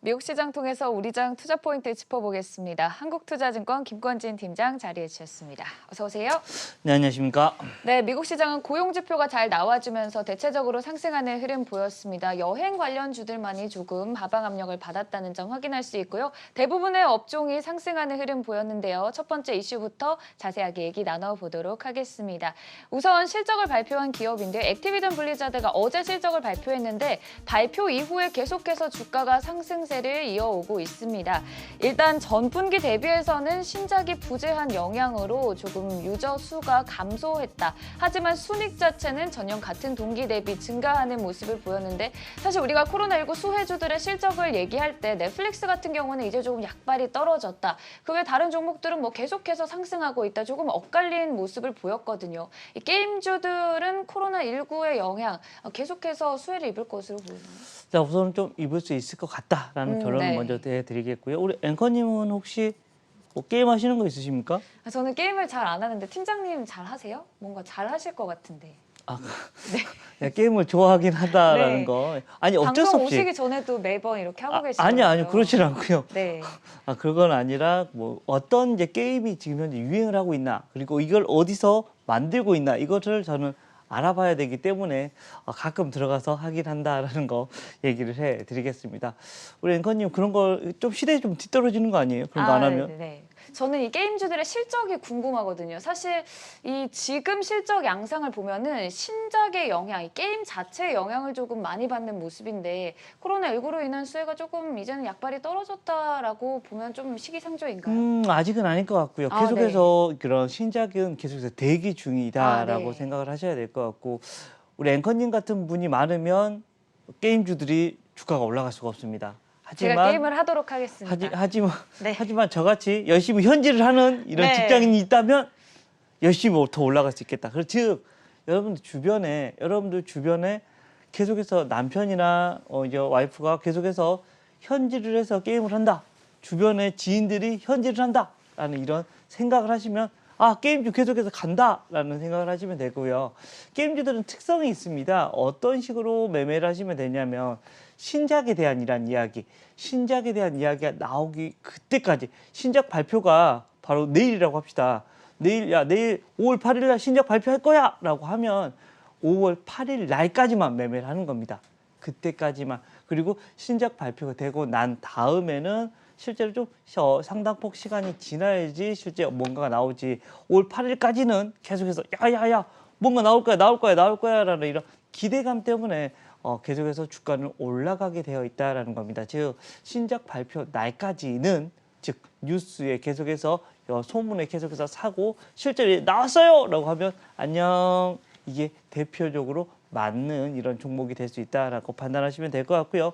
미국 시장 통해서 우리장 투자 포인트 짚어보겠습니다. 한국투자증권 김권진 팀장 자리해 주셨습니다. 어서 오세요. 네, 안녕하십니까. 네, 미국 시장은 고용 지표가 잘 나와주면서 대체적으로 상승하는 흐름 보였습니다. 여행 관련주들만이 조금 하방 압력을 받았다는 점 확인할 수 있고요. 대부분의 업종이 상승하는 흐름 보였는데요. 첫 번째 이슈부터 자세하게 얘기 나눠보도록 하겠습니다. 우선 실적을 발표한 기업인데 액티비전 블리자드가 어제 실적을 발표했는데 발표 이후에 계속해서 주가가 상승세를 이어오고 있습니다. 일단 전분기 대비해서는 신작이 부재한 영향으로 조금 유저 수가 감소했다. 하지만 순익 자체는 전년 같은 동기 대비 증가하는 모습을 보였는데 사실 우리가 코로나19 수혜주들의 실적을 얘기할 때 넷플릭스 같은 경우는 이제 조금 약발이 떨어졌다. 그 외 다른 종목들은 뭐 계속해서 상승하고 있다. 조금 엇갈린 모습을 보였거든요. 이 게임주들은 코로나19의 영향 계속해서 수혜를 입을 것으로 보이나요? 자, 우선 좀 입을 수 있을 것 같다라는 결론을 네. 먼저 드리겠고요. 우리 앵커님은 혹시 뭐 게임 하시는 거 있으십니까? 저는 게임을 잘 안 하는데 팀장님 잘 하세요? 뭔가 잘 하실 것 같은데. 네, 게임을 좋아하긴 하다라는 네. 거. 아니 어쩔 수 방송 없이. 오시기 전에도 매번 이렇게 하고 계시더라고요. 아니요, 그렇진 않고요. 네. 그건 아니라 뭐 어떤 이제 게임이 지금 현재 유행을 하고 있나, 그리고 이걸 어디서 만들고 있나, 이것을 저는 알아봐야 되기 때문에 가끔 들어가서 하긴 한다라는 거 얘기를 해드리겠습니다. 우리 앵커님 그런 걸 좀 시대에 좀 뒤떨어지는 거 아니에요? 그런 거 안 하면? 네. 저는 이 게임주들의 실적이 궁금하거든요. 사실 이 지금 실적 양상을 보면은 신작의 영향, 이 게임 자체의 영향을 조금 많이 받는 모습인데 코로나19로 인한 수혜가 조금 이제는 약발이 떨어졌다라고 보면 좀 시기상조인가요? 아직은 아닐 것 같고요. 아, 계속해서 그런 신작은 계속해서 대기 중이다라고 네. 생각을 하셔야 될 것 같고, 우리 앵커님 같은 분이 많으면 게임주들이 주가가 올라갈 수가 없습니다. 제가 게임을 하도록 하겠습니다. 네. 하지만 저같이 열심히 현질을 하는 이런 네. 직장인이 있다면 열심히 더 올라갈 수 있겠다. 즉 여러분들 주변에 계속해서 남편이나 이제 와이프가 계속해서 현질을 해서 게임을 한다. 주변의 지인들이 현질을 한다라는 이런 생각을 하시면 게임주 계속해서 간다라는 생각을 하시면 되고요. 게임주들은 특성이 있습니다. 어떤 식으로 매매를 하시면 되냐면 신작에 대한 이야기가 나오기 그때까지, 신작 발표가 바로 내일이라고 합시다. 내일 5월 8일 날 신작 발표할 거야 라고 하면 5월 8일 날까지만 매매를 하는 겁니다. 그때까지만. 그리고 신작 발표가 되고 난 다음에는 실제로 좀 상당폭 시간이 지나야지 실제 뭔가가 나오지, 5월 8일까지는 계속해서 야야야 뭔가 나올 거야 라는 이런 기대감 때문에 계속해서 주가는 올라가게 되어 있다라는 겁니다. 즉 신작 발표 날까지는, 즉 뉴스에 계속해서 소문에 계속해서 사고 실제로 나왔어요 라고 하면 안녕, 이게 대표적으로 맞는 이런 종목이 될 수 있다라고 판단하시면 될 것 같고요.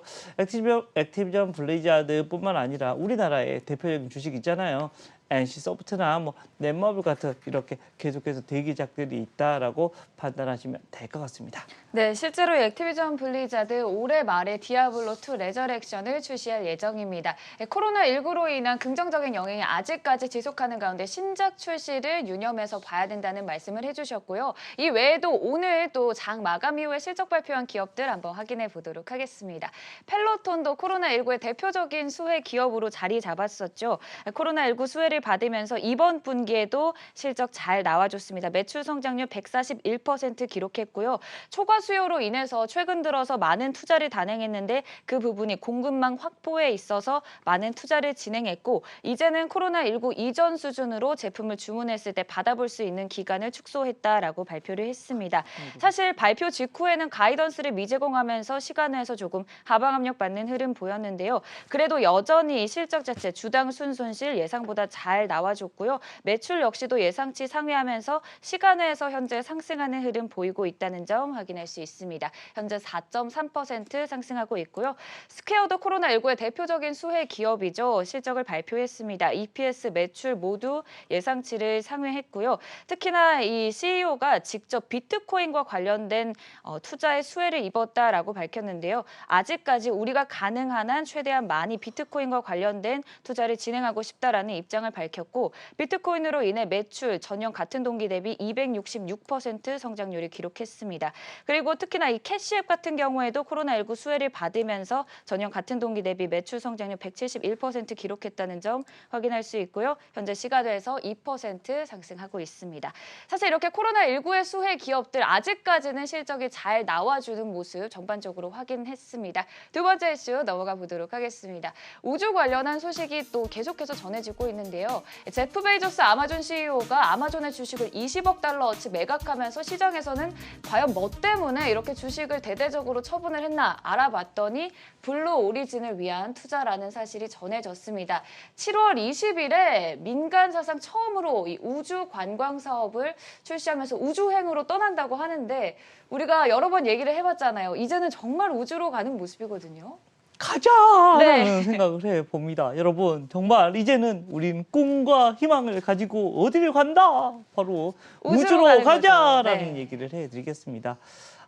액티비전 블리자드뿐만 아니라 우리나라의 대표적인 주식 있잖아요. NC소프트나 뭐 넷마블 같은 이렇게 계속해서 대기작들이 있다라고 판단하시면 될 것 같습니다. 네, 실제로 액티비전 블리자드 올해 말에 디아블로2 레저렉션을 출시할 예정입니다. 코로나19로 인한 긍정적인 영향이 아직까지 지속하는 가운데 신작 출시를 유념해서 봐야 된다는 말씀을 해주셨고요. 이 외에도 오늘 또 장 마감 이후에 실적 발표한 기업들 한번 확인해 보도록 하겠습니다. 펠로톤도 코로나19의 대표적인 수혜 기업으로 자리 잡았었죠. 코로나19 수혜를 받으면서 이번 분기에도 실적 잘 나와줬습니다. 매출 성장률 141% 기록했고요. 초과 수요로 인해서 최근 들어서 많은 투자를 단행했는데 그 부분이 공급망 확보에 있어서 많은 투자를 진행했고, 이제는 코로나19 이전 수준으로 제품을 주문했을 때 받아볼 수 있는 기간을 축소했다라고 발표를 했습니다. 사실 발표 직후에는 가이던스를 미제공하면서 시간에서 조금 하방 압력 받는 흐름 보였는데요. 그래도 여전히 실적 자체 주당 순손실 예상보다 잘 나와줬고요. 매출 역시도 예상치 상회하면서 시간에서 현재 상승하는 흐름 보이고 있다는 점 확인할 수 있습니다. 현재 4.3% 상승하고 있고요. 스퀘어도 코로나19의 대표적인 수혜 기업이죠. 실적을 발표했습니다. EPS, 매출 모두 예상치를 상회했고요. 특히나 이 CEO가 직접 비트코인과 관련된 투자에 수혜를 입었다라고 밝혔는데요. 아직까지 우리가 가능한 한 최대한 많이 비트코인과 관련된 투자를 진행하고 싶다라는 입장을 밝혔고 비트코인으로 인해 매출 전년 같은 동기 대비 266% 성장률을 기록했습니다. 그리고 특히나 이 캐시앱 같은 경우에도 코로나19 수혜를 받으면서 전년 같은 동기 대비 매출 성장률 171% 기록했다는 점 확인할 수 있고요. 현재 시가드에서 2% 상승하고 있습니다. 사실 이렇게 코로나19의 수혜 기업들 아직까지는 실적이 잘 나와주는 모습 전반적으로 확인했습니다. 두 번째 이슈 넘어가 보도록 하겠습니다. 우주 관련한 소식이 또 계속해서 전해지고 있는데요. 제프 베이조스 아마존 CEO가 아마존의 주식을 20억 달러어치 매각하면서 시장에서는 과연 뭐 때문에 이렇게 주식을 대대적으로 처분을 했나 알아봤더니 블루 오리진을 위한 투자라는 사실이 전해졌습니다. 7월 20일에 민간 사상 처음으로 이 우주 관광 사업을 출시하면서 우주행으로 떠난다고 하는데 우리가 여러 번 얘기를 해봤잖아요. 이제는 정말 우주로 가는 모습이거든요. 가자라는 생각을 해봅니다. 여러분 정말 이제는 우린 꿈과 희망을 가지고 어디를 간다. 바로 우주로 가는 가자라는 거죠. 얘기를 해드리겠습니다.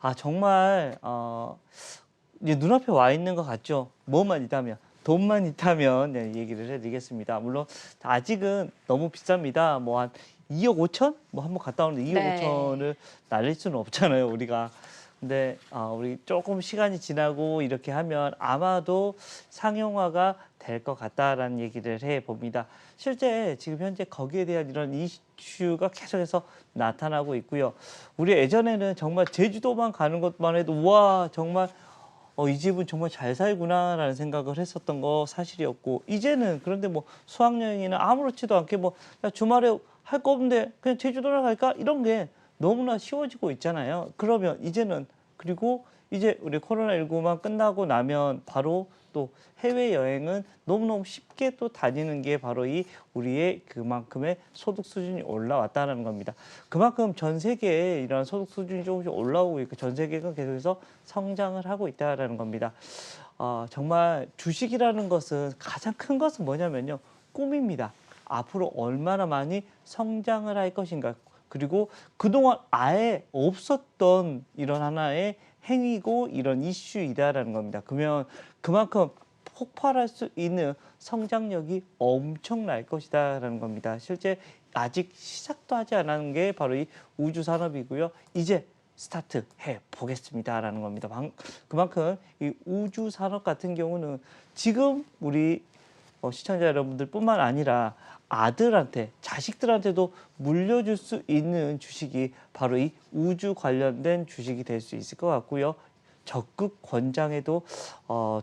아 정말 이제 눈앞에 와 있는 것 같죠. 뭐만 있다면 돈만 있다면 네, 얘기를 해드리겠습니다. 물론 아직은 너무 비쌉니다. 뭐 한 2억 5천? 뭐 한번 갔다 오는데 2억 네. 5천을 날릴 수는 없잖아요, 우리가. 근데 우리 조금 시간이 지나고 이렇게 하면 아마도 상용화가 될 것 같다라는 얘기를 해봅니다. 실제 지금 현재 거기에 대한 이런 이슈가 계속해서 나타나고 있고요. 우리 예전에는 정말 제주도만 가는 것만 해도 와 정말 이 집은 정말 잘 살구나라는 생각을 했었던 거 사실이었고 이제는 그런데 뭐 수학여행이나 아무렇지도 않게 뭐 야, 주말에 할 거 없는데 그냥 제주도나 갈까 이런 게 너무나 쉬워지고 있잖아요. 그러면 이제는 그리고 이제 우리 코로나19만 끝나고 나면 바로 또 해외여행은 너무너무 쉽게 또 다니는 게 바로 이 우리의 그만큼의 소득 수준이 올라왔다는 겁니다. 그만큼 전 세계에 이런 소득 수준이 조금씩 올라오고 있고 전 세계가 계속해서 성장을 하고 있다는 겁니다. 정말 주식이라는 것은 가장 큰 것은 뭐냐면요. 꿈입니다. 앞으로 얼마나 많이 성장을 할 것인가. 그리고 그동안 아예 없었던 이런 하나의 행위고 이런 이슈이다라는 겁니다. 그러면 그만큼 폭발할 수 있는 성장력이 엄청날 것이다라는 겁니다. 실제 아직 시작도 하지 않은 게 바로 이 우주 산업이고요. 이제 스타트 해 보겠습니다라는 겁니다. 그만큼 이 우주 산업 같은 경우는 지금 우리 시청자 여러분들뿐만 아니라 아들한테, 자식들한테도 물려줄 수 있는 주식이 바로 이 우주 관련된 주식이 될 수 있을 것 같고요. 적극 권장해도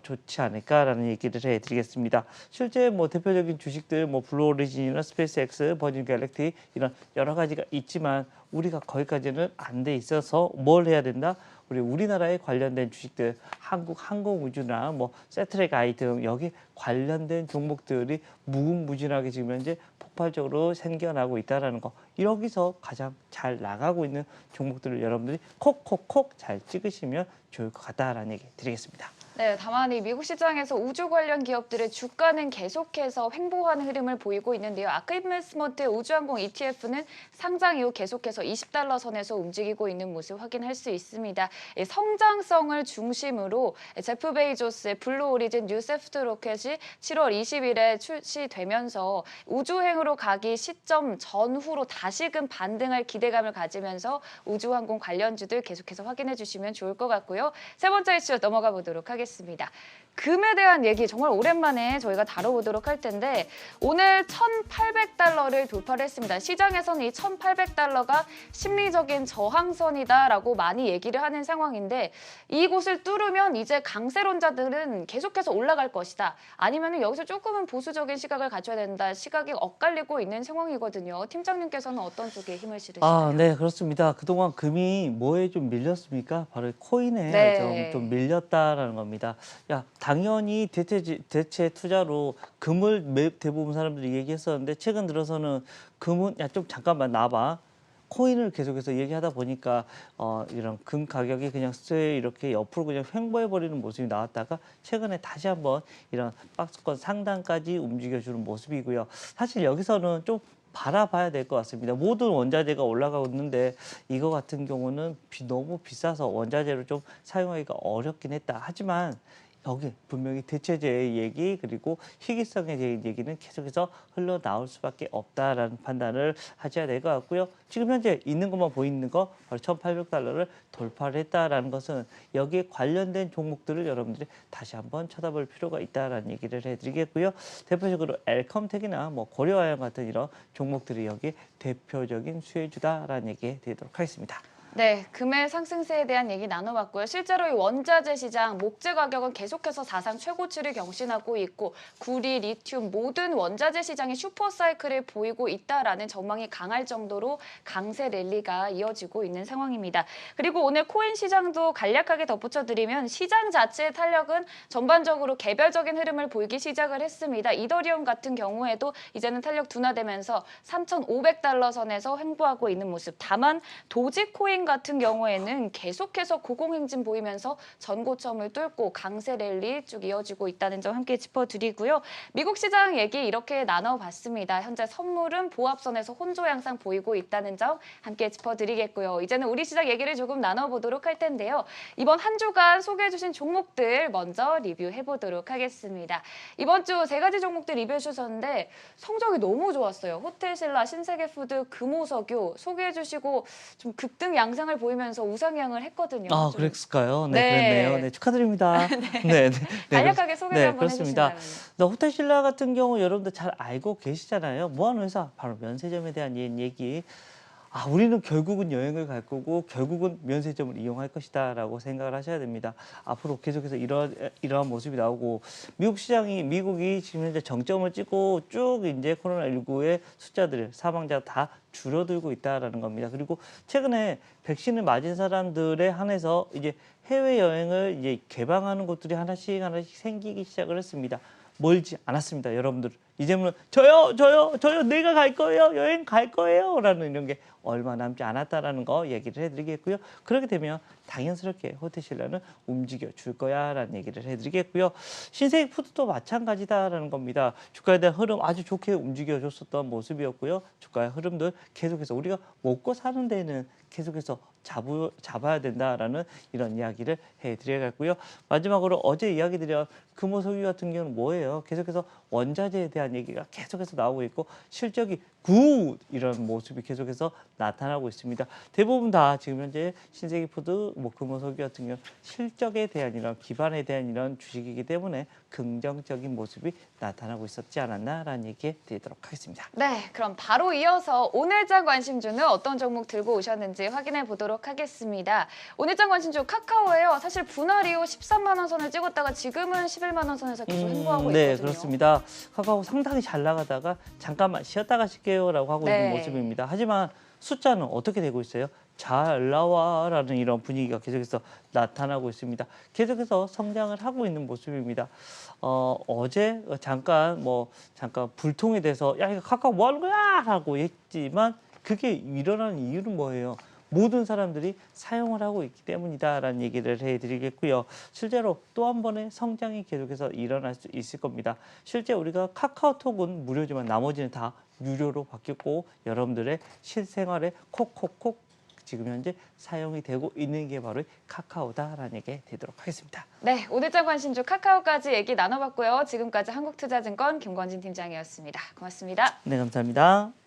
좋지 않을까라는 얘기를 해드리겠습니다. 실제 뭐 대표적인 주식들, 뭐 블루오리진이나 스페이스X, 버진 갤럭시 이런 여러 가지가 있지만 우리가 거기까지는 안 돼 있어서 뭘 해야 된다? 우리나라에 관련된 주식들, 한국 항공우주나 뭐 세트랙 아이 등 여기 관련된 종목들이 무궁무진하게 지금 현재 폭발적으로 생겨나고 있다는 거. 여기서 가장 잘 나가고 있는 종목들을 여러분들이 콕콕콕 잘 찍으시면 좋을 것 같다라는 얘기 드리겠습니다. 네, 다만 이 미국 시장에서 우주 관련 기업들의 주가는 계속해서 횡보하는 흐름을 보이고 있는데요. 아크인베스트먼트의 우주항공 ETF는 상장 이후 계속해서 20달러 선에서 움직이고 있는 모습 확인할 수 있습니다. 이 성장성을 중심으로 제프 베이조스의 블루 오리진 뉴세프트 로켓이 7월 20일에 출시되면서 우주행으로 가기 시점 전후로 다시금 반등할 기대감을 가지면서 우주항공 관련주들 계속해서 확인해 주시면 좋을 것 같고요. 세 번째 이슈 넘어가 보도록 하겠습니다. 금에 대한 얘기 정말 오랜만에 저희가 다뤄보도록 할 텐데 오늘 1,800달러를 돌파를 했습니다. 시장에서는 이 1,800달러가 심리적인 저항선이다라고 많이 얘기를 하는 상황인데 이곳을 뚫으면 이제 강세론자들은 계속해서 올라갈 것이다. 아니면 여기서 조금은 보수적인 시각을 가져야 된다. 시각이 엇갈리고 있는 상황이거든요. 팀장님께서는 어떤 쪽에 힘을 실으시나요? 네, 그렇습니다. 그동안 금이 뭐에 좀 밀렸습니까? 바로 코인에 네. 좀 밀렸다라는 겁니다. 야, 당연히 대체 투자로 금을 대부분 사람들이 얘기했었는데 최근 들어서는 금은 야, 좀 잠깐만 나봐. 코인을 계속해서 얘기하다 보니까 이런 금 가격이 그냥 이렇게 옆으로 그냥 횡보해버리는 모습이 나왔다가 최근에 다시 한번 이런 박스권 상단까지 움직여주는 모습이고요. 사실 여기서는 좀 바라봐야 될 것 같습니다. 모든 원자재가 올라가고 있는데 이거 같은 경우는 너무 비싸서 원자재로 좀 사용하기가 어렵긴 했다. 하지만 여기 분명히 대체제의 얘기 그리고 희귀성에 대한 얘기는 계속해서 흘러나올 수밖에 없다라는 판단을 하셔야 될 것 같고요. 지금 현재 있는 것만 보이는 거 바로 1,800달러를 돌파를 했다라는 것은 여기에 관련된 종목들을 여러분들이 다시 한번 쳐다볼 필요가 있다라는 얘기를 해드리겠고요. 대표적으로 엘컴텍이나 뭐 고려아연 같은 이런 종목들이 여기 대표적인 수혜주다라는 얘기 드리도록 하겠습니다. 네, 금의 상승세에 대한 얘기 나눠봤고요. 실제로 이 원자재 시장, 목재 가격은 계속해서 사상 최고치를 경신하고 있고 구리, 리튬 모든 원자재 시장이 슈퍼사이클을 보이고 있다라는 전망이 강할 정도로 강세 랠리가 이어지고 있는 상황입니다. 그리고 오늘 코인 시장도 간략하게 덧붙여드리면 시장 자체의 탄력은 전반적으로 개별적인 흐름을 보이기 시작을 했습니다. 이더리움 같은 경우에도 이제는 탄력 둔화되면서 3,500달러 선에서 횡보하고 있는 모습. 다만 도지코인 같은 경우에는 계속해서 고공행진 보이면서 전고점을 뚫고 강세 랠리 쭉 이어지고 있다는 점 함께 짚어드리고요. 미국 시장 얘기 이렇게 나눠봤습니다. 현재 선물은 보합선에서 혼조 양상 보이고 있다는 점 함께 짚어드리겠고요. 이제는 우리 시장 얘기를 조금 나눠보도록 할 텐데요. 이번 한 주간 소개해주신 종목들 먼저 리뷰해보도록 하겠습니다. 이번 주 3가지 종목들 리뷰해주셨는데 성적이 너무 좋았어요. 호텔신라, 신세계푸드, 금호석유 소개해주시고 좀 급등 양상을 보이면서 우상향을 했거든요. 아, 좀 그랬을까요? 네, 네. 그랬네요. 네, 축하드립니다. 네, 네. 간략하게 소개 네, 한번 그렇습니다. 해주신다면. 호텔신라 같은 경우 여러분들 잘 알고 계시잖아요. 뭐 하는 회사? 바로 면세점에 대한 얘기. 아, 우리는 결국은 여행을 갈 거고 결국은 면세점을 이용할 것이다라고 생각을 하셔야 됩니다. 앞으로 계속해서 이러한 모습이 나오고 미국이 지금 현재 정점을 찍고 쭉 이제 코로나19의 숫자들 사망자 다 줄어들고 있다라는 겁니다. 그리고 최근에 백신을 맞은 사람들에 한해서 이제 해외 여행을 이제 개방하는 곳들이 하나씩 생기기 시작을 했습니다. 멀지 않았습니다, 여러분들. 이제는 저요, 내가 갈 거예요, 여행 갈 거예요라는 이런 게 얼마 남지 않았다라는 거 얘기를 해드리겠고요. 그렇게 되면 당연스럽게 호텔신라는 움직여 줄 거야라는 얘기를 해드리겠고요. 신세계푸드도 마찬가지다라는 겁니다. 주가에 대한 흐름 아주 좋게 움직여줬었던 모습이었고요. 주가의 흐름들 계속해서 우리가 먹고 사는 데는 계속해서 잡아야 된다라는 이런 이야기를 해드려야겠고요. 마지막으로 어제 이야기 드린 금호석유 같은 경우는 뭐예요? 계속해서 원자재에 대한 얘기가 계속해서 나오고 있고 실적이 굿 이런 모습이 계속해서 나타나고 있습니다. 대부분 다 지금 현재 신세계푸드, 금호석유 같은 경우 실적에 대한 이런 기반에 대한 이런 주식이기 때문에 긍정적인 모습이 나타나고 있었지 않았나라는 얘기 드리도록 하겠습니다. 네, 그럼 바로 이어서 오늘장 관심주는 어떤 종목 들고 오셨는지 확인해 보도록 하겠습니다. 오늘장 관심주 카카오예요. 사실 분할 이후 13만 원 선을 찍었다가 지금은 11만 원 선에서 계속 횡보하고 있거든요. 네, 그렇습니다. 카카오 상당히 잘 나가다가 잠깐만 쉬었다가 쉴게요라고 하고 네. 있는 모습입니다. 하지만 숫자는 어떻게 되고 있어요? 잘 나와라는 이런 분위기가 계속해서 나타나고 있습니다. 계속해서 성장을 하고 있는 모습입니다. 어제 잠깐 불통에 대해서 야 이거 카카오 뭐 하는 거야? 라고 했지만 그게 일어나는 이유는 뭐예요? 모든 사람들이 사용을 하고 있기 때문이다라는 얘기를 해드리겠고요. 실제로 또 한 번의 성장이 계속해서 일어날 수 있을 겁니다. 실제 우리가 카카오톡은 무료지만 나머지는 다 유료로 바뀌었고 여러분들의 실생활에 콕콕콕 지금 현재 사용이 되고 있는 게 바로 카카오다라는 얘기 드리도록 하겠습니다. 네, 오늘장 관심주 카카오까지 얘기 나눠봤고요. 지금까지 한국투자증권 김권진 팀장이었습니다. 고맙습니다. 네, 감사합니다.